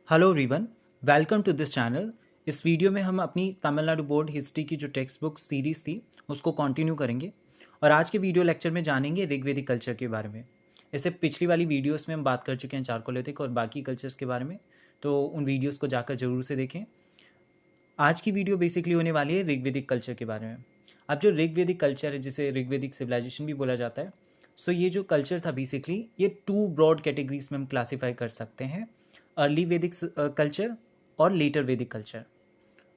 Hello everyone, welcome to this channel. इस video में हम अपनी तमिलनाडु बोर्ड हिस्ट्री की जो टेक्स्ट बुक सीरीज़ थी उसको कंटिन्यू करेंगे और आज के वीडियो लेक्चर में जानेंगे ऋग्वेदिक कल्चर के बारे में। इससे पिछली वाली वीडियोस में हम बात कर चुके हैं चारकोलिथिक और बाकी कल्चर्स के बारे में, तो उन वीडियोस को जाकर ज़रूर से देखें। आज की वीडियो बेसिकली होने वाली है ऋग्वेदिक कल्चर के बारे में। अब जो ऋग्वेदिक कल्चर है, जिसे ऋग्वेदिक सिविलाइजेशन भी बोला जाता है, सो ये जो कल्चर था बेसिकली ये टू ब्रॉड कैटेगरीज में हम क्लासीफाई कर सकते हैं, अर्ली वैदिक कल्चर और लेटर वैदिक कल्चर।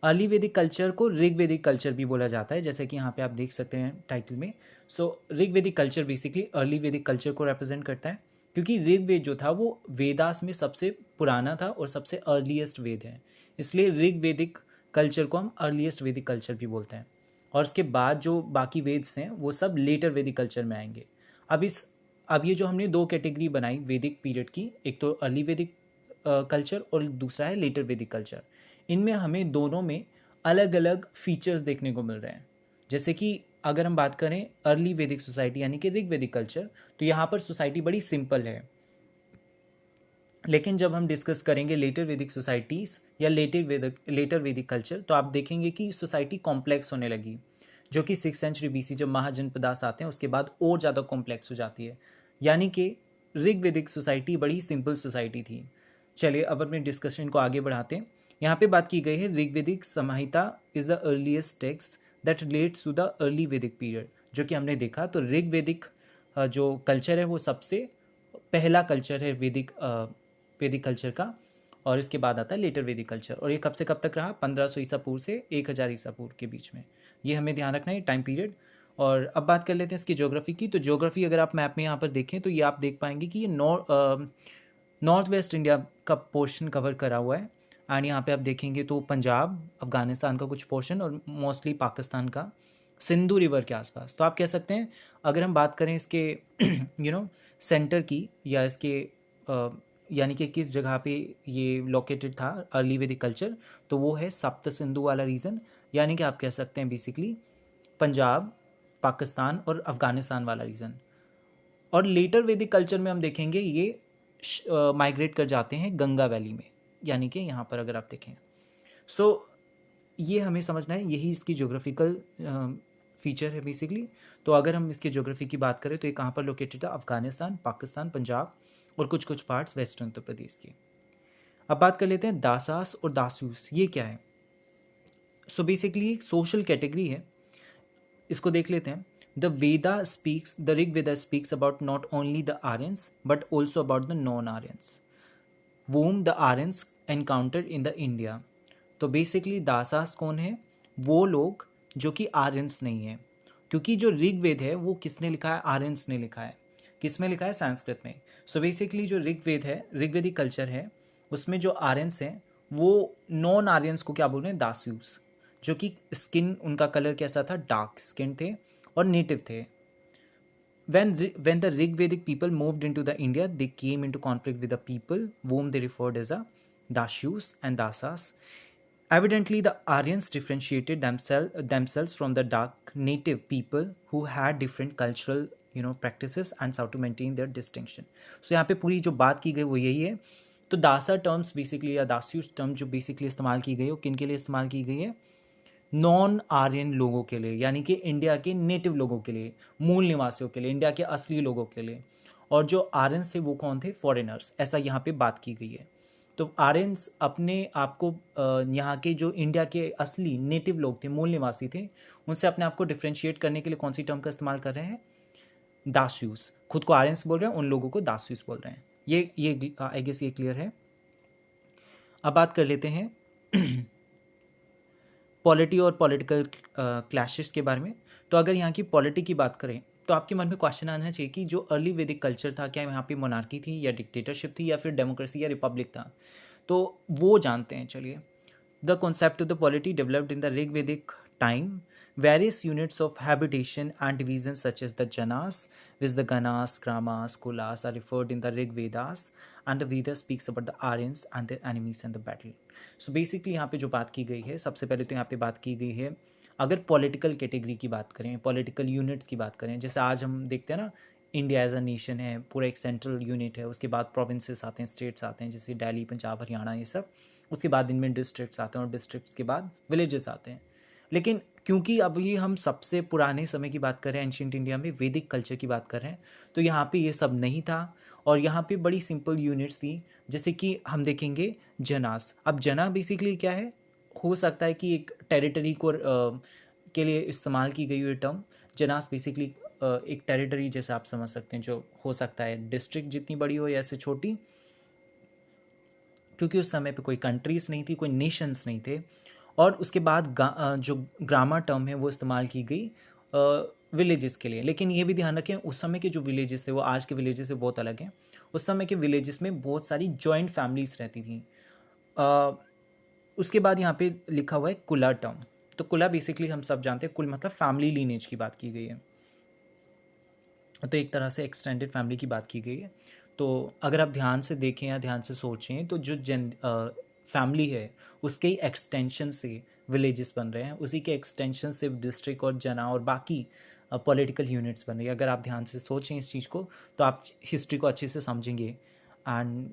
अर्ली वैदिक कल्चर को ऋग्वेदिक कल्चर भी बोला जाता है, जैसे कि यहाँ पे आप देख सकते हैं टाइटल में। सो ऋग्वेदिक कल्चर बेसिकली अर्ली वैदिक कल्चर को रिप्रेजेंट करता है, क्योंकि ऋग्वेद जो था वो वेदास में सबसे पुराना था और सबसे अर्लीस्ट वेद है, इसलिए ऋग्वेदिक कल्चर को हम अर्लीस्ट वैदिक कल्चर भी बोलते हैं। और उसके बाद जो बाकी वेद्स हैं वो सब लेटर वैदिक कल्चर में आएंगे। अब ये जो हमने दो कैटेगरी बनाई वैदिक पीरियड की, एक तो अर्ली वैदिक कल्चर और दूसरा है लेटर वैदिक कल्चर, इनमें हमें दोनों में अलग अलग फीचर्स देखने को मिल रहे हैं। जैसे कि अगर हम बात करें अर्ली वैदिक सोसाइटी यानी कि ऋग्वेदिक कल्चर, तो यहाँ पर सोसाइटी बड़ी सिंपल है। लेकिन जब हम डिस्कस करेंगे लेटर वैदिक सोसाइटीज़ या लेटर वैदिक कल्चर, तो आप देखेंगे कि सोसाइटी कॉम्प्लेक्स होने लगी, जो कि 6th सेंचुरी BC जब महाजनपदास आते हैं उसके बाद और ज़्यादा कॉम्प्लेक्स हो जाती है। यानी कि ऋग्वेदिक सोसाइटी बड़ी सिंपल सोसाइटी थी। चलिए अब अपने डिस्कशन को आगे बढ़ाते हैं। यहाँ पे बात की गई है Rigvedic Samhita is the earliest text that relates to the early Vedic period. जो कि हमने देखा तो ऋग्वेदिक जो कल्चर है वो सबसे पहला कल्चर है वैदिक कल्चर का, और इसके बाद आता है लेटर वैदिक कल्चर। और ये कब से कब तक रहा? 1500 ईसा पूर्व से 1000 ईसा पूर्व के बीच में। ये हमें ध्यान रखना है टाइम पीरियड। और अब बात कर लेते हैं इसकी ज्योग्राफी की। तो ज्योग्राफी अगर आप मैप में यहाँ पर देखें तो ये आप देख पाएंगे कि ये नॉर्थ वेस्ट इंडिया का पोर्शन कवर करा हुआ है। एंड यहाँ पे आप देखेंगे तो पंजाब, अफगानिस्तान का कुछ पोर्शन और मोस्टली पाकिस्तान का सिंधु रिवर के आसपास। तो आप कह सकते हैं अगर हम बात करें इसके सेंटर की या इसके यानी कि किस जगह पे ये लोकेटेड था अर्ली वैदिक कल्चर, तो वो है सप्त सिंधु वाला रीजन, यानी कि आप कह सकते हैं बेसिकली पंजाब, पाकिस्तान और अफगानिस्तान वाला रीजन। और लेटर वैदिक कल्चर में हम देखेंगे ये माइग्रेट कर जाते हैं गंगा वैली में, यानी कि यहाँ पर अगर आप देखें। सो ये हमें समझना है, यही इसकी ज्योग्राफिकल फीचर है बेसिकली। तो अगर हम इसके ज्योग्राफी की बात करें तो ये कहाँ पर लोकेटेड है? अफगानिस्तान, पाकिस्तान, पंजाब और कुछ कुछ पार्ट्स वेस्टर्न उत्तर प्रदेश की। अब बात कर लेते हैं दासास और दासूस, ये क्या है? सो बेसिकली एक सोशल कैटेगरी है, इसको देख लेते हैं। The Rig Veda speaks about not only the Aryans but also about the non Aryans whom the Aryans encountered in the India. तो बेसिकली दासास कौन है? वो लोग जो कि आर्यंस नहीं है, क्योंकि जो ऋग्वेद है वो किसने लिखा है? आर्यंस ने लिखा है। किस में लिखा है? संस्कृत में। सो बेसिकली जो ऋग्वेद है, ऋग्वेदिक कल्चर है, उसमें जो आर्यंस हैं वो नॉन आर्यंस को क्या बोल रहे हैं? दासूस। जो कि स्किन उनका कलर कैसा था? डार्क स्किन थे और नेटिव थे। When the Rigvedic people moved into the India, they came into conflict with the people whom they referred as a Dashus and Dasas. Evidently, the Aryans differentiated themselves from the dark native people who had different cultural practices and how to maintain their distinction. So यहाँ पे पूरी जो बात की गई वो यही है। तो दासा टर्म्स बेसिकली या दास्यूस टर्म जो बेसिकली इस्तेमाल की गई, वो किन के लिए इस्तेमाल की गई है? नॉन आर्यन लोगों के लिए, यानी कि इंडिया के नेटिव लोगों के लिए, मूल निवासियों के लिए, इंडिया के असली लोगों के लिए। और जो आर्यंस थे वो कौन थे? फॉरेनर्स, ऐसा यहाँ पे बात की गई है। तो आर्यंस अपने आप को यहाँ के जो इंडिया के असली नेटिव लोग थे, मूल निवासी थे, उनसे अपने आप को डिफ्रेंशिएट करने के लिए कौन सी टर्म का इस्तेमाल कर रहे हैं? दास्यूस। खुद को आर्यंस बोल रहे हैं, उन लोगों को दास्यूस बोल रहे हैं। ये आई गेस ये क्लियर है। अब बात कर लेते हैं पॉलिटी और पॉलिटिकल क्लैशेस के बारे में। तो अगर यहाँ की पॉलिटी की बात करें तो आपके मन में क्वेश्चन आना चाहिए कि जो अर्ली वैदिक कल्चर था, क्या यहाँ पे मोनार्की थी या डिक्टेटरशिप थी या फिर डेमोक्रेसी या रिपब्लिक था? तो वो जानते हैं, चलिए। The concept of the polity developed in the Rigvedic time. Various units of habitation and divisions such as the janas, which the ganas, gramas, kulas are referred in the Rig Vedas, and the Veda speaks about the Aryans and their enemies and the battle. So basically यहाँ पे जो बात की गई है, सबसे पहले तो यहाँ पे बात की गई है अगर पॉलिटिकल कैटेगरी की बात करें, पॉलिटिकल यूनिट्स की बात करें, जैसे आज हम देखते हैं ना इंडिया एज अ नेशन है, पूरा एक सेंट्रल यूनिट है, उसके बाद प्रोविंसेस आते हैं, स्टेट्स आते हैं, जैसे दिल्ली, पंजाब, हरियाणा, ये सब। उसके बाद इनमें डिस्ट्रिक्ट्स आते हैं और डिस्ट्रिक्ट्स के बाद विलेजेस आते हैं। लेकिन क्योंकि अभी हम सबसे पुराने समय की बात कर रहे हैं, एंशियंट इंडिया में वैदिक कल्चर की बात कर रहे हैं, तो यहाँ पे ये सब नहीं था और यहाँ पे बड़ी सिंपल यूनिट्स थी। जैसे कि हम देखेंगे जनास। अब जना बेसिकली क्या है, हो सकता है कि एक टेरिटरी को के लिए इस्तेमाल की गई हुई टर्म। जनास बेसिकली एक टेरिटरी जैसे आप समझ सकते हैं, जो हो सकता है डिस्ट्रिक्ट जितनी बड़ी हो या ऐसे छोटी, क्योंकि उस समय पे कोई कंट्रीज़ नहीं थी, कोई नेशंस नहीं थे। और उसके बाद जो ग्रामर टर्म है वो इस्तेमाल की गई विलेजेस के लिए। लेकिन ये भी ध्यान रखें, उस समय के जो विलेजेस थे वो आज के विलेजेस से बहुत अलग हैं। उस समय के विलेजेस में बहुत सारी जॉइंट फैमिलीज रहती थी। उसके बाद यहाँ पे लिखा हुआ है कुला टर्म। तो कुला बेसिकली हम सब जानते हैं, कुल मतलब फैमिली लीनेज की बात की गई है, तो एक तरह से एक्सटेंडेड फैमिली की बात की गई है। तो अगर आप ध्यान से देखें या ध्यान से सोचें तो जो फैमिली है उसके ही एक्सटेंशन से विलेजेस बन रहे हैं, उसी के एक्सटेंशन से डिस्ट्रिक्ट और जना और बाकी पॉलिटिकल यूनिट्स बन रही है। अगर आप ध्यान से सोचें इस चीज़ को तो आप हिस्ट्री को अच्छे से समझेंगे। एंड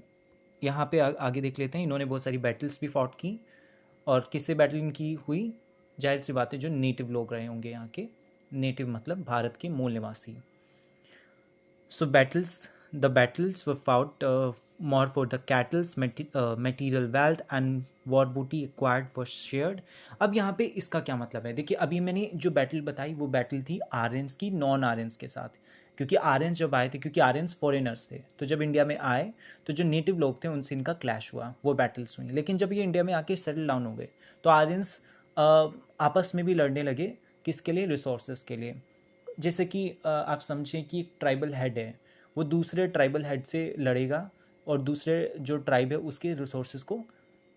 यहाँ पे आगे देख लेते हैं, इन्होंने बहुत सारी बैटल्स भी फॉट की। और किससे बैटल इनकी हुई? जाहिर सी बात है, जो नेटिव लोग रहे होंगे यहाँ के, नेटिव मतलब भारत के मूल निवासी। So the battles were fought more for the cattle's material wealth and war booty acquired was shared. अब यहाँ पे इसका क्या मतलब है? देखिए, अभी मैंने जो बैटल बताई वो बैटल थी आर्यंस की नॉन आर्यंस के साथ। क्योंकि आर्यंस जब आए थे, क्योंकि आर्यंस फॉरेनर्स थे, तो जब इंडिया में आए तो जो नेटिव लोग थे उनसे इनका क्लैश हुआ, वो बैटल्स हुई। लेकिन जब ये इंडिया में आके सेटल डाउन हो गए तो आर्यंस आपस में भी लड़ने लगे। किसके लिए? रिसोर्सेज के लिए। जैसे कि आप समझें कि एक ट्राइबल हेड है, वो दूसरे ट्राइबल हेड से लड़ेगा और दूसरे जो ट्राइब है उसके रिसोर्सेज को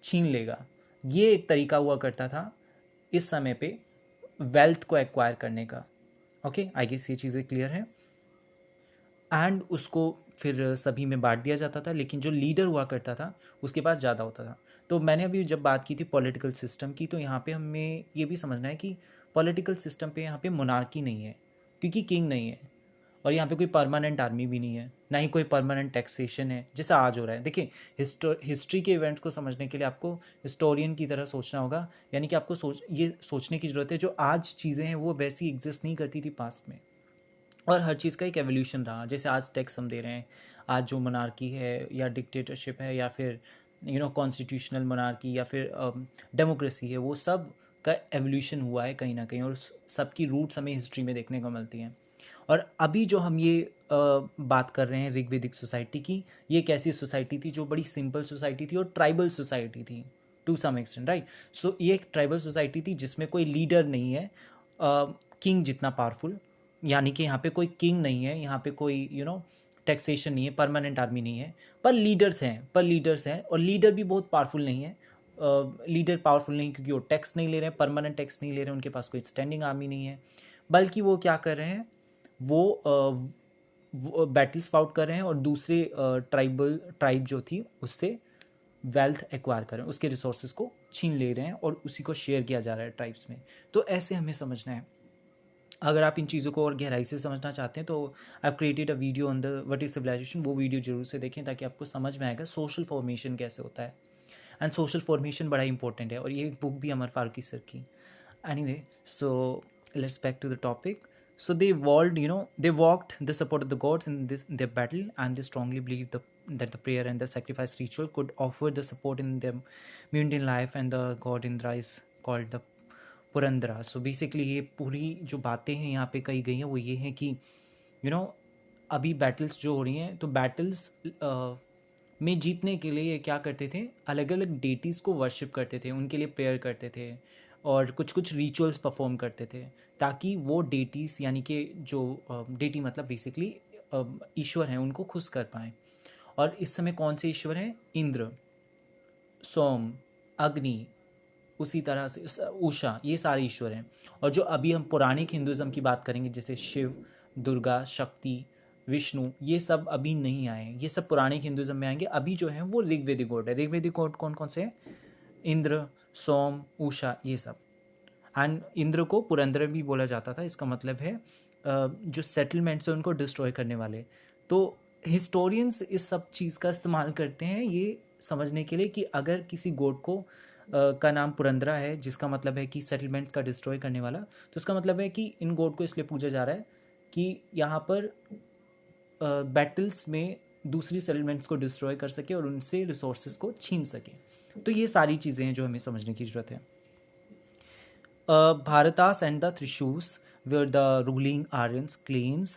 छीन लेगा। ये एक तरीका हुआ करता था इस समय पे वेल्थ को एक्वायर करने का। ओके, आई गेस ये चीज़ें क्लियर है। एंड उसको फिर सभी में बांट दिया जाता था, लेकिन जो लीडर हुआ करता था उसके पास ज़्यादा होता था। तो मैंने अभी जब बात की थी पॉलिटिकल सिस्टम की, तो यहाँ पे हमें ये भी समझना है कि पॉलिटिकल सिस्टम पे यहाँ पे मोनार्की नहीं है, क्योंकि किंग नहीं है। और यहाँ पे कोई परमानेंट आर्मी भी नहीं है, ना ही कोई परमानेंट टैक्सेशन है जैसा आज हो रहा है। देखिए, हिस्ट्री के इवेंट्स को समझने के लिए आपको हिस्टोरियन की तरह सोचना होगा। यानी कि आपको ये सोचने की ज़रूरत है, जो आज चीज़ें हैं वो वैसी एग्जिस्ट नहीं करती थी पास्ट में। और हर चीज़ का एक एवोल्यूशन रहा। जैसे आज टैक्स हम दे रहे हैं, आज जो मोनार्की है या डिक्टेटरशिप है या फिर कॉन्स्टिट्यूशनल मोनार्की या फिर डेमोक्रेसी है, वो सब का एवोल्यूशन हुआ है कहीं ना कहीं, और सबकी रूट्स हमें हिस्ट्री में देखने को मिलती हैं। और अभी जो हम ये बात कर रहे हैं ऋग्वेदिक सोसाइटी की, ये एक ऐसी सोसाइटी थी जो बड़ी सिंपल सोसाइटी थी और ट्राइबल सोसाइटी थी टू सम एक्सटेंट, राइट। सो ये एक ट्राइबल सोसाइटी थी जिसमें कोई लीडर नहीं है किंग जितना पावरफुल। यानी कि यहाँ पे कोई किंग नहीं है, यहाँ पे कोई टैक्सेशन नहीं है, परमानेंट आर्मी नहीं है, पर लीडर्स हैं और लीडर भी बहुत पावरफुल नहीं है। लीडर पावरफुल नहीं क्योंकि वो टैक्स नहीं ले रहे हैं, परमानेंट टैक्स नहीं ले रहे हैं, उनके पास कोई स्टैंडिंग आर्मी नहीं है, बल्कि वो क्या कर रहे हैं, वो बैटल्स फाउट कर रहे हैं और दूसरे ट्राइब जो थी उससे वेल्थ एक्वायर कर रहे हैं, उसके रिसोर्सेज को छीन ले रहे हैं और उसी को शेयर किया जा रहा है ट्राइब्स में। तो ऐसे हमें समझना है। अगर आप इन चीज़ों को और गहराई से समझना चाहते हैं तो I created a video on the what is civilisation, वो वीडियो जरूर से देखें ताकि आपको समझ में आएगा सोशल फॉर्मेशन कैसे होता है। एंड सोशल फॉर्मेशन बड़ा इंपॉर्टेंट है, और ये बुक भी अमर फारूकी सर की। Anyway, so let's back to the topic. So they walked the support of the gods in their battle, and they strongly believed that the prayer and the sacrifice ritual could offer the support in their mundane life, and the god Indra is called the Purandara. So basically ये पूरी जो बातें हैं यहाँ पे कही गई हैं वो ये हैं कि अभी बैटल्स जो हो रही हैं, तो बैटल्स में जीतने के लिए ये क्या करते थे, अलग अलग डेटीज़ को वर्शिप करते थे, उनके लिए प्रेयर करते थे और कुछ कुछ रिचुअल्स परफॉर्म करते थे, ताकि वो डेटीज़ यानी कि जो डेटी मतलब बेसिकली ईश्वर हैं उनको खुश कर पाएँ। और इस समय कौन से ईश्वर हैं? इंद्र, सोम, अग्नि, उसी तरह से उषा, ये सारे ईश्वर हैं। और जो अभी हम पौराणिक हिंदुज़म की बात करेंगे, जैसे शिव, दुर्गा, शक्ति, विष्णु, ये सब अभी नहीं आए, ये सब पौराणिक हिंदुज़म में आएंगे। अभी जो है वो ऋग्वेदिक गॉड है। ऋग्वेदिक गॉड कौन कौन से हैं? इंद्र, सोम, उषा, ये सब। एंड इंद्र को पुरंदर भी बोला जाता था, इसका मतलब है जो सेटलमेंट्स हैं उनको डिस्ट्रॉय करने वाले। तो हिस्टोरियंस इस सब चीज़ का इस्तेमाल करते हैं ये समझने के लिए कि अगर किसी गोड को का नाम पुरंदरा है, जिसका मतलब है कि सेटलमेंट्स का डिस्ट्रॉय करने वाला, तो इसका मतलब है कि इन गोड को इसलिए पूजा जा रहा है कि यहाँ पर बैटल्स में दूसरी सेटलमेंट्स को डिस्ट्रॉय कर सके और उनसे रिसोर्सेज को छीन सके। तो ये सारी चीज़ें हैं जो हमें समझने की ज़रूरत है। Bharatas and the Trishus were the ruling Aryans clans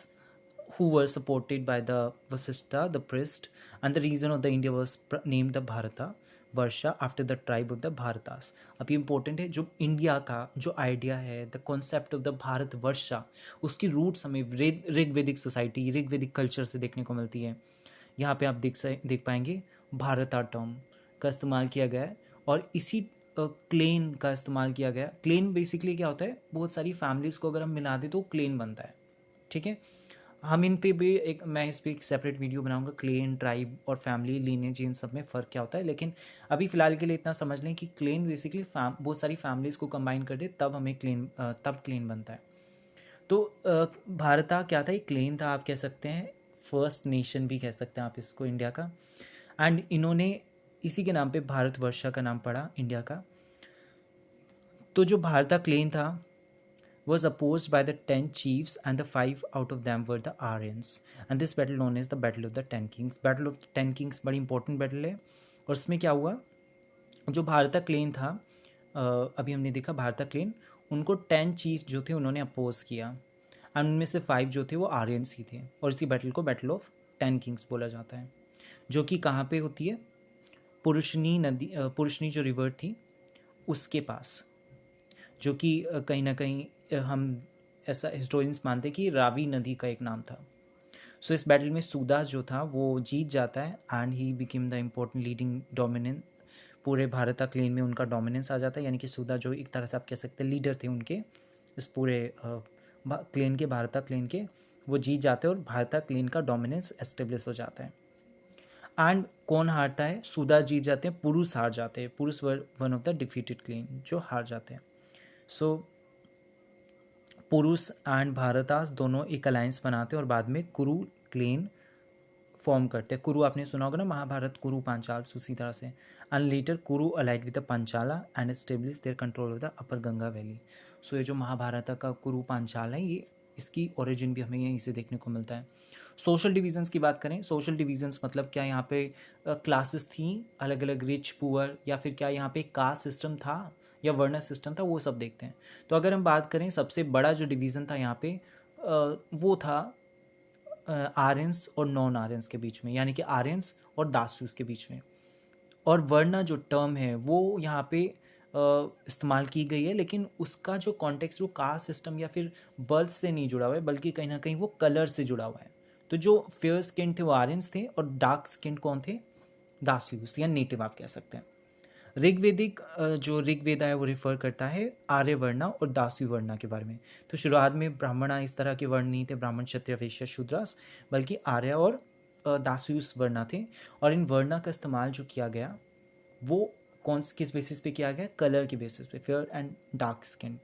who were supported by the Vasistha, the priest, and the region of the India was named the Bharata Varsha after the tribe of the Bharatas. अब ये important है, जो India का जो idea है, the concept of the Bharat Varsha, उसकी roots हमें ऋग्वेदिक society, ऋग्वेदिक culture से देखने को मिलती है। यहाँ पे आप देख पाएंगे भारता टर्म का इस्तेमाल किया गया है और इसी क्लेन का इस्तेमाल किया गया। क्लेन बेसिकली क्या होता है, बहुत सारी फैमिलीज़ को अगर हम मिला दें तो क्लेन बनता है। ठीक है, हम इन पे भी मैं इस पर एक सेपरेट वीडियो बनाऊंगा, क्लेन, ट्राइब और फैमिली, लीनेज, इन सब में फ़र्क क्या होता है। लेकिन अभी फ़िलहाल के लिए इतना समझ लें कि क्लेन बेसिकली बहुत सारी फैमिलीज़ को कंबाइन कर दे तब हमें तब क्लेन बनता है। तो भारता क्या था, एक क्लेन था, आप कह सकते हैं फर्स्ट नेशन भी कह सकते हैं आप इसको इंडिया का। एंड इन्होंने इसी के नाम पे भारतवर्षा का नाम पड़ा इंडिया का। तो जो भारता क्लेन था was opposed by the 10 chiefs and the 5 out of them were the Aryans, and this battle known as the Battle of the 10 Kings। Battle of 10 Kings बड़ी इंपॉर्टेंट बैटल है। और इसमें क्या हुआ, जो भारता क्लेन था, अभी हमने देखा भारता क्लेन, उनको 10 चीफ जो थे उन्होंने अपोज किया, और उनमें से 5 जो थे वो आर्यंस ही थे। और इसी बैटल को बैटल ऑफ 10 किंग्स बोला जाता है, जो कि कहाँ पे होती है, पुरुषनी नदी, पुरुषनी जो रिवर थी उसके पास, जो कि कहीं ना कहीं हम ऐसा हिस्टोरियंस मानते कि रावी नदी का एक नाम था। सो इस बैटल में सूदास जो था वो जीत जाता है and he became the important leading dominant. पूरे भारता क्लेन में उनका डोमिनेंस आ जाता है, यानी कि सूदा जो एक तरह से आप कह सकते हैं लीडर थे उनके इस पूरे क्लेन के, भारता क्लेन के, वो जीत जाते हैं और भारता क्लेन का डोमिनेंस एस्टेब्लिश हो जाता है। एंड कौन हारता है, सूदा जीत जाते हैं, पुरुष हार जाते हैं। Purus were one of the defeated clan जो हार जाते हैं। सो पुरुष एंड भारतास दोनों एक अलायंस बनाते हैं और बाद में कुरु क्लेन फॉर्म करते हैं। कुरु आपने सुना होगा ना, महाभारत कुरु पांचाल, उसी तरह से। And later Kuru allied with the Panchala and establish their control of the upper Ganga valley. So ये जो महाभारत का कुरु पांचाल है, ये इसकी ओरिजिन भी हमें यहीं से देखने को मिलता है। सोशल डिविजन्स की बात करें, सोशल डिविजन्स मतलब क्या, यहाँ पे क्लासेस थी अलग अलग, रिच पुअर, या फिर क्या यहाँ पे कास्ट सिस्टम था या वर्ण सिस्टम था, वो सब देखते हैं। तो अगर हम बात करें, सबसे बड़ा जो डिवीज़न था यहाँ पे वो था आर्यंस और नॉन आर्यंस के बीच में, यानी कि आर्यंस और दासूस के बीच में। और वर्ण जो टर्म है वो यहाँ पे इस्तेमाल की गई है, लेकिन उसका जो कॉन्टेक्स्ट वो कास्ट सिस्टम या फिर बर्थ से नहीं जुड़ा हुआ है, बल्कि कहीं ना कहीं वो कलर से जुड़ा हुआ है। तो जो फेयर स्किन थे वो आर्यंस थे और डार्क स्किन कौन थे, दासूस या नेटिव आप कह सकते हैं। ऋग्वेदिक जो ऋग्वेदा है वो रिफर करता है आर्य वर्णा और दासी वर्णा के बारे में। तो शुरुआत में ब्राह्मणा इस तरह के वर्ण नहीं थे, ब्राह्मण, क्षत्रिय, वैश्य, शूद्रास, बल्कि आर्य और दासूस वर्णा थे। और इन वर्णा का इस्तेमाल जो किया गया वो किस बेसिस पे किया गया, कलर के बेसिस पे, फेयर एंड डार्क स्किन।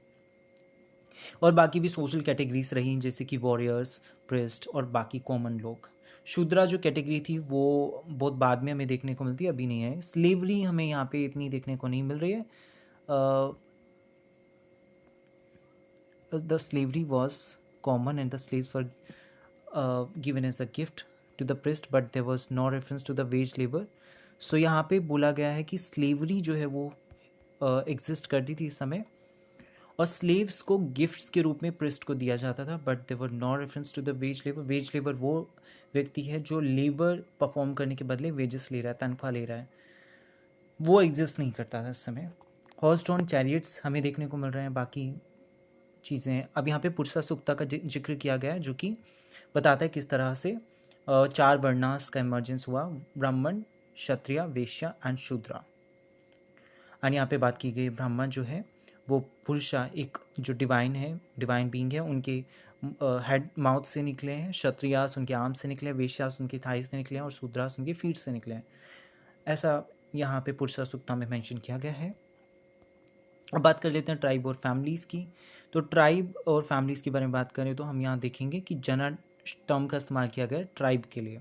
और बाकी भी सोशल कैटेगरीज रही, जैसे कि वॉरियर्स, प्रिस्ट और बाकी कॉमन लोग। शूद्रा जो कैटेगरी थी वो बहुत बाद में हमें देखने को मिलती है, अभी नहीं है। स्लेवरी हमें यहाँ पे इतनी देखने को नहीं मिल रही है। The slavery was common and the slaves were given as a gift to the priest, but there was no reference to the wage labour. So यहाँ पे बोला गया है कि स्लेवरी जो है वो एग्जिस्ट करती थी इस समय, और स्लेव्स को गिफ्ट्स के रूप में प्रिस्ट को दिया जाता था, but there no reference to the wage labour. Wage labour वो व्यक्ति है जो लेबर परफॉर्म करने के बदले वेजेस ले रहा है, तनख्वाह ले रहा है, वो एग्जिस्ट नहीं करता था इस समय। हॉर्स ड्रॉन चैरियट्स हमें देखने को मिल रहे हैं, बाकी चीज़ें। अब यहाँ पे पुरुषा सूक्ता का जिक्र किया गया है, जो कि बताता है किस तरह से 4 वर्णास का इमर्जेंस हुआ, ब्राह्मण, क्षत्रिय, वैश्य एंड शूद्रा। और यहाँ पे बात की गई ब्राह्मण जो है वो पुरुषा, एक जो डिवाइन है, डिवाइन बीइंग है, उनके हेड माउथ से निकले हैं, क्षत्रियास उनके आर्म से निकले हैं, वैश्यास उनके थाई से निकले हैं और शूद्रास उनके फीट से निकले हैं। ऐसा यहाँ पे पुरुषा सूक्ता में मेंशन किया गया है। अब बात कर लेते हैं ट्राइब और फैमिलीज़ की। तो ट्राइब और फैमिलीज़ के बारे में बात करें तो हम यहाँ देखेंगे कि जना टर्म का इस्तेमाल किया गया है ट्राइब के लिए।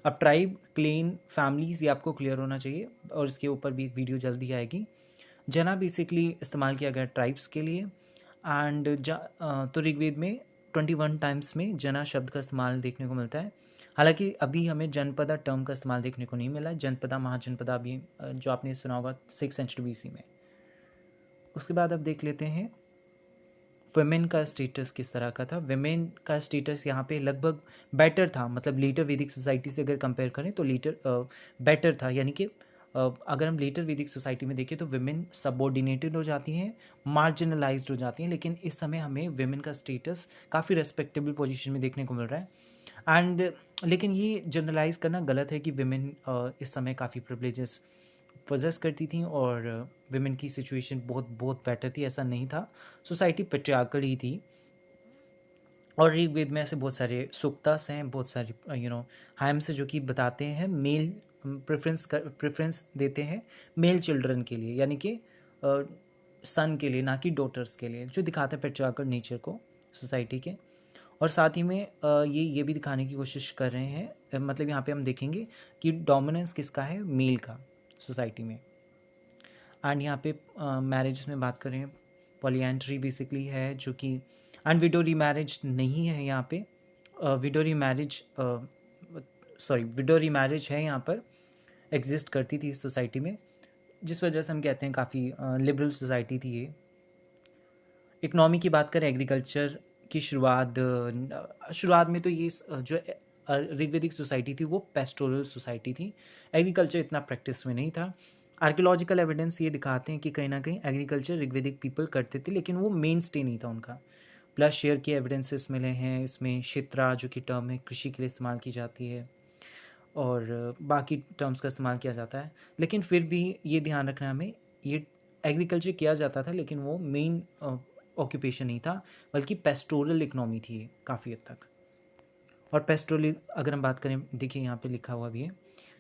अब ट्राइब, क्लेन, फैमिलीज़ ये आपको क्लियर होना चाहिए और इसके ऊपर भी एक वीडियो जल्दी आएगी। जना बेसिकली इस्तेमाल किया गया ट्राइब्स के लिए। एंड तो ऋग्वेद में 21 टाइम्स में जना शब्द का इस्तेमाल देखने को मिलता है। हालांकि अभी हमें जनपदा टर्म का इस्तेमाल देखने को नहीं मिला। जनपदा, महाजनपदा अभी जो आपने सुना होगा 6th सेंचुरी BC में। उसके बाद अब देख लेते हैं वुमेन का स्टेटस किस तरह का था। वुमेन का स्टेटस यहाँ पे लगभग बेटर था, मतलब लेटर वैदिक सोसाइटी से अगर कंपेयर करें तो लेटर बेटर था। यानी कि अगर हम लेटर वैदिक सोसाइटी में देखें तो वुमेन सबऑर्डिनेटेड हो जाती हैं, मार्जिनलाइज्ड हो जाती हैं, लेकिन इस समय हमें वुमेन का स्टेटस काफ़ी रेस्पेक्टेबल पोजीशन में देखने को मिल रहा है। एंड लेकिन ये जनरलाइज करना गलत है कि वुमेन इस समय काफ़ी प्रिविलेजेस पोजेस करती थी और वुमेन की सिचुएशन बहुत बहुत बेटर थी, ऐसा नहीं था। सोसाइटी पेट्रियार्कल ही थी। और ऋग्वेद में ऐसे बहुत सारे सूक्तास हैं, बहुत सारे हाइम्स जो कि बताते हैं मेल प्रेफरेंस देते हैं मेल चिल्ड्रन के लिए, यानी कि सन के लिए, ना कि डॉटर्स के लिए, जो दिखाते हैं पेट्रियार्कल नेचर को सोसाइटी के। और साथ ही में ये भी दिखाने की कोशिश कर रहे हैं, मतलब यहाँ पे हम देखेंगे कि डोमिनेंस किसका है, मेल का सोसाइटी में। एंड यहाँ पे मैरिज में बात करें, पॉलीएंड्री बेसिकली है जो कि, एंड विडो रीमैरिज नहीं है यहाँ पे। विडो रीमैरिज है यहाँ पर, एग्जिस्ट करती थी इस सोसाइटी में, जिस वजह से हम कहते हैं काफ़ी लिबरल सोसाइटी थी ये। इकनॉमी की बात करें, एग्रीकल्चर की शुरुआत में तो ये जो ऋग्वेदिक सोसाइटी थी वो पेस्टोरल सोसाइटी थी, एग्रीकल्चर इतना प्रैक्टिस में नहीं था। आर्कियोलॉजिकल एविडेंस ये दिखाते हैं कि कहीं ना कहीं एग्रीकल्चर ऋग्वेदिक पीपल करते थे, लेकिन वो मेन स्टे नहीं था उनका। प्लस शेयर के एविडेंसेस मिले हैं इसमें, क्षेत्रा जो कि टर्म है कृषि के लिए इस्तेमाल की जाती है, और बाकी टर्म्स का इस्तेमाल किया जाता है। लेकिन फिर भी ये ध्यान रखना हमें, ये एग्रीकल्चर किया जाता था लेकिन वो मेन ऑक्यूपेशन नहीं था, बल्कि पेस्टोरल इकनॉमी थी ये काफ़ी हद तक। और पेस्टोरल अगर हम बात करें, देखिए यहाँ पे लिखा हुआ भी है,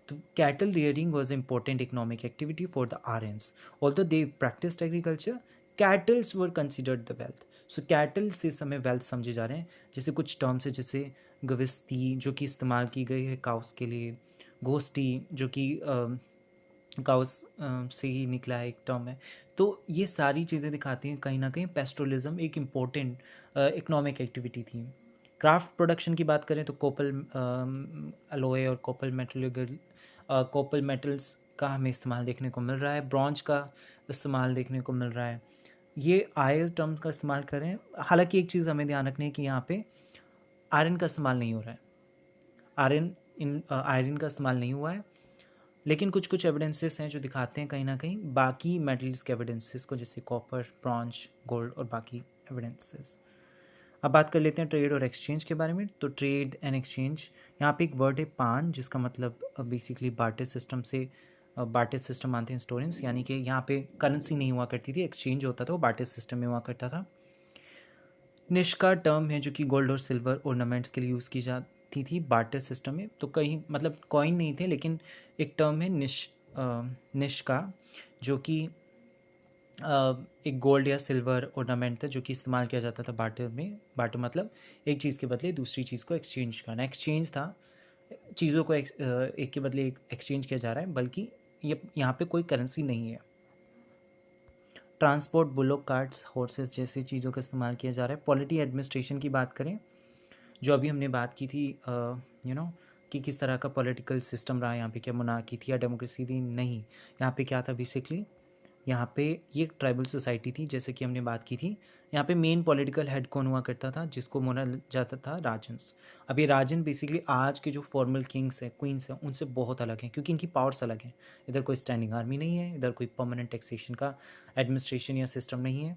तो cattle rearing was important economic activity for the Aryans, although they practised agriculture, kettles were considered the wealth. So cattle से समय वेल्थ समझे जा रहे हैं। जैसे कुछ टर्म्स है, जैसे गविस्ती जो कि इस्तेमाल की गई है काउस के लिए, गोस्टी जो कि काउस से ही निकला है, एक टर्म है। तो ये सारी चीज़ें दिखाती हैं कहीं ना कहीं पेस्टोरलिज्म एक इम्पोर्टेंट इकोनॉमिक एक्टिविटी थी। क्राफ्ट प्रोडक्शन की बात करें तो कोपल अलोए और कोपल मेटल्स का हमें इस्तेमाल देखने को मिल रहा है, ब्रॉन्ज का इस्तेमाल देखने को मिल रहा है। ये आयर्स टर्म्स का इस्तेमाल करें। हालांकि एक चीज़ हमें ध्यान रखनी है कि यहाँ पे आयरन का इस्तेमाल नहीं हो रहा है, आयरन का इस्तेमाल नहीं हुआ है, लेकिन कुछ कुछ एविडेंसेस हैं जो दिखाते हैं कहीं ना कहीं बाकी मेटल्स के एविडेंसेस को, जैसे कॉपर, ब्रॉन्ज, गोल्ड और बाकी एविडेंसेस। अब बात कर लेते हैं ट्रेड और एक्सचेंज के बारे में। तो ट्रेड एंड एक्सचेंज, यहाँ पे एक वर्ड है पान, जिसका मतलब बेसिकली बार्टर सिस्टम मानते हैं हिस्टोरियंस, यानी कि यहाँ पे करेंसी नहीं हुआ करती थी, एक्सचेंज होता था वो बार्टर सिस्टम में हुआ करता था। निष्का टर्म है जो कि गोल्ड और सिल्वर ऑर्नामेंट्स के लिए यूज़ की जाती थी बार्टर सिस्टम में। तो कहीं मतलब कॉइन नहीं थे, लेकिन एक टर्म है निष्का, जो कि एक गोल्ड या सिल्वर ऑर्नामेंट था जो कि इस्तेमाल किया जाता था बार्टर में। बार्टर मतलब एक चीज़ के बदले दूसरी चीज़ को एक्सचेंज करना, एक्सचेंज था, चीज़ों को एक के बदले एक एक्सचेंज किया जा रहा है, बल्कि ये यहाँ पे कोई करेंसी नहीं है। ट्रांसपोर्ट, बुलोक कार्ट्स, हॉर्सेस जैसी चीज़ों का इस्तेमाल किया जा रहा है। पॉलिटी एडमिनिस्ट्रेशन की बात करें, जो अभी हमने बात की थी कि किस तरह का पॉलिटिकल सिस्टम रहा यहाँ पे, क्या मोनार्की थी या डेमोक्रेसी थी, नहीं, यहाँ पे क्या था बेसिकली, यहाँ पे ये एक ट्राइबल सोसाइटी थी, जैसे कि हमने बात की थी। यहाँ पे मेन पॉलिटिकल हेड कौन हुआ करता था, जिसको माना जाता था राजन्स। अब ये राजन बेसिकली आज के जो फॉर्मल किंग्स हैं, क्वींस हैं, उनसे बहुत अलग हैं, क्योंकि इनकी पावर्स अलग हैं। इधर कोई स्टैंडिंग आर्मी नहीं है, इधर कोई परमानेंट टैक्सेशन का एडमिनिस्ट्रेशन या सिस्टम नहीं है,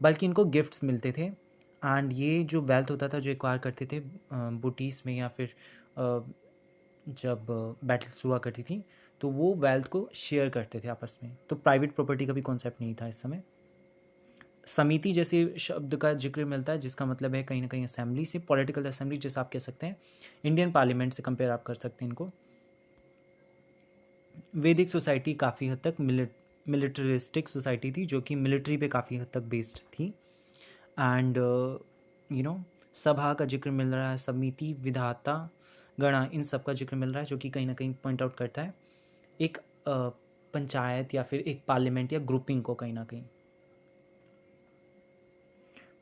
बल्कि इनको गिफ्ट्स मिलते थे। एंड ये जो वेल्थ होता था जो एक्वायर करते थे बूटीज़ में, या फिर जब बैटल्स हुआ करती थी, तो वो वेल्थ को शेयर करते थे आपस में। तो प्राइवेट प्रॉपर्टी का भी कॉन्सेप्ट नहीं था इस समय। समिति जैसे शब्द का जिक्र मिलता है, जिसका मतलब है कहीं ना कहीं असेंबली से, पॉलिटिकल असेंबली जैसा आप कह सकते हैं, इंडियन पार्लियामेंट से कंपेयर आप कर सकते हैं इनको। वैदिक सोसाइटी काफ़ी हद तक मिलिट्रिस्टिक सोसाइटी थी जो कि मिलिट्री पे काफ़ी हद तक बेस्ड थी। एंड सभा का जिक्र मिल रहा है, समिति, विधाता, गणा, इन सब का जिक्र मिल रहा है, जो कि कहीं ना कहीं पॉइंट आउट करता है एक पंचायत या फिर एक पार्लियामेंट या ग्रुपिंग को कहीं ना कहीं।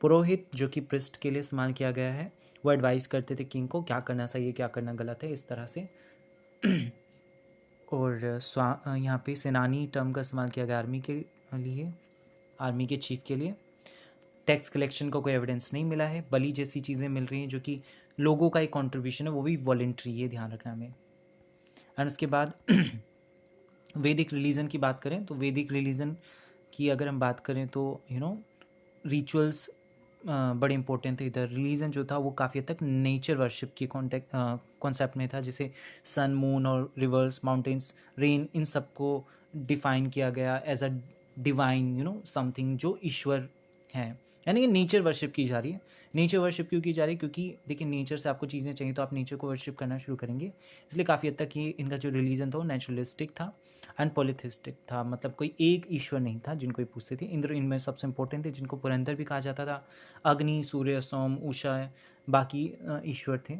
पुरोहित, जो कि पृष्ठ के लिए इस्तेमाल किया गया है, वो एडवाइस करते थे किंग को क्या करना सही है क्या करना गलत है, इस तरह से। और यहाँ पे सेनानी टर्म का इस्तेमाल किया गया आर्मी के लिए, आर्मी के चीफ के लिए। टैक्स कलेक्शन का कोई एविडेंस नहीं मिला है। बलि जैसी चीज़ें मिल रही हैं जो कि लोगों का एक कंट्रीब्यूशन है, वो भी वॉलेंट्री है, ध्यान रखना हमें। एंड उसके बाद वैदिक रिलीजन की बात करें तो वैदिक रिलीजन की अगर हम बात करें तो रिचुअल्स बड़े इंपॉर्टेंट थे इधर। रिलीजन जो था वो काफ़ी हद तक नेचर वर्शिप की कॉन्सेप्ट में था, जैसे सन, मून और रिवर्स, माउंटेन्स, रेन, इन सबको डिफाइन किया गया एज अ डिवाइन समथिंग जो ईश्वर है, यानी कि नेचर वर्शिप की जा रही है। नेचर वर्शिप क्यों की जा रही है? क्योंकि देखिए नेचर से आपको चीज़ें चाहिए तो आप नेचर को वर्शिप करना शुरू करेंगे। इसलिए काफ़ी हद तक ये इनका जो रिलीजन था वो नेचुरलिस्टिक था एंड पॉलिथिस्टिक था, मतलब कोई एक ईश्वर नहीं था जिनको ये पूछते थे। इंद्र इनमें सबसे इंपॉर्टेंट थे, जिनको पुरंदर भी कहा जाता था। अग्नि, सूर्य, सोम, उषा, बाकी ईश्वर थे।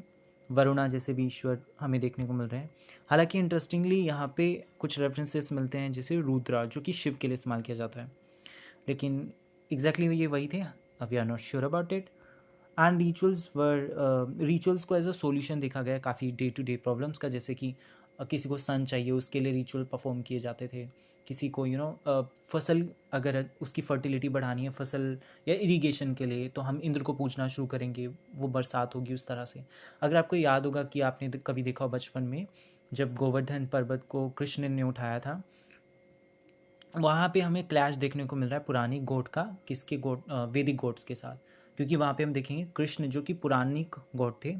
वरुणा जैसे भी ईश्वर हमें देखने को मिल रहे हैं। हालांकि इंटरेस्टिंगली यहाँ पे कुछ रेफरेंसेस मिलते हैं, जैसे रुद्रा जो कि शिव के लिए इस्तेमाल किया जाता है, लेकिन एग्जैक्टली ये वही थे, we are not sure about it. And rituals को एज अ सोल्यूशन देखा गया काफ़ी डे टू डे प्रॉब्लम्स का, जैसे कि किसी को सन चाहिए उसके लिए रिचुअल परफॉर्म किए जाते थे। किसी को फसल अगर उसकी फर्टिलिटी बढ़ानी है, फसल या इरिगेशन के लिए, तो हम इंद्र को पूछना शुरू करेंगे, वो बरसात होगी उस तरह से। अगर आपको याद होगा कि आपने कभी देखा हो बचपन में, जब गोवर्धन पर्वत को कृष्ण ने उठाया था, वहाँ पे हमें क्लैश देखने को मिल रहा है पुरानी गोट का किसके गोट, वैदिक गोट्स के साथ, क्योंकि वहाँ पे हम देखेंगे कृष्ण जो कि पुरानिक गोट थे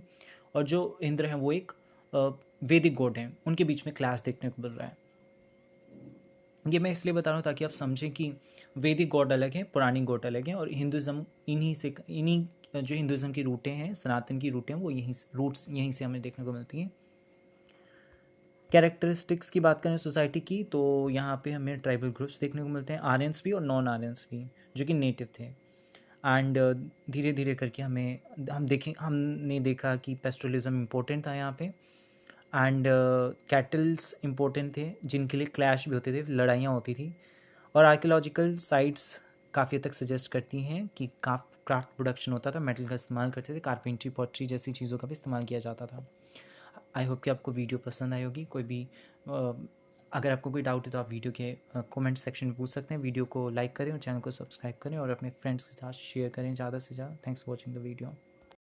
और जो इंद्र हैं वो एक वैदिक गोट हैं, उनके बीच में क्लैश देखने को मिल रहा है। ये मैं इसलिए बता रहा हूँ ताकि आप समझें कि वैदिक गॉड अलग है, पुरानी गॉड अलग है, और हिंदुज़्म इन्हीं जो हिंदुज़्म की रूटें हैं, सनातन की रूटें हैं, वो यहीं से हमें देखने को मिलती हैं। कैरेक्टरिस्टिक्स की बात करें सोसाइटी की, तो यहाँ पे हमें ट्राइबल ग्रुप्स देखने को मिलते हैं, आर्यंस भी और नॉन आर्यंस भी, जो कि नेटिव थे। एंड धीरे धीरे करके हमने देखा कि पेस्टोरलिज्म इम्पोर्टेंट था यहाँ पे, एंड कैटल्स इम्पोर्टेंट थे जिनके लिए क्लैश भी होते थे, लड़ाइयाँ होती थी। और आर्कियोलॉजिकल साइट्स काफ़ी हद तक सजेस्ट करती हैं कि क्राफ्ट प्रोडक्शन होता था, मेटल का इस्तेमाल करते थे, कारपेंट्री, पॉटरी जैसी चीज़ों का भी इस्तेमाल किया जाता था। आई होप कि आपको वीडियो पसंद आई होगी। कोई भी अगर आपको कोई डाउट है तो आप वीडियो के कमेंट सेक्शन में पूछ सकते हैं। वीडियो को लाइक करें और चैनल को सब्सक्राइब करें और अपने फ्रेंड्स के साथ शेयर करें ज़्यादा से ज़्यादा। Thanks for watching the video.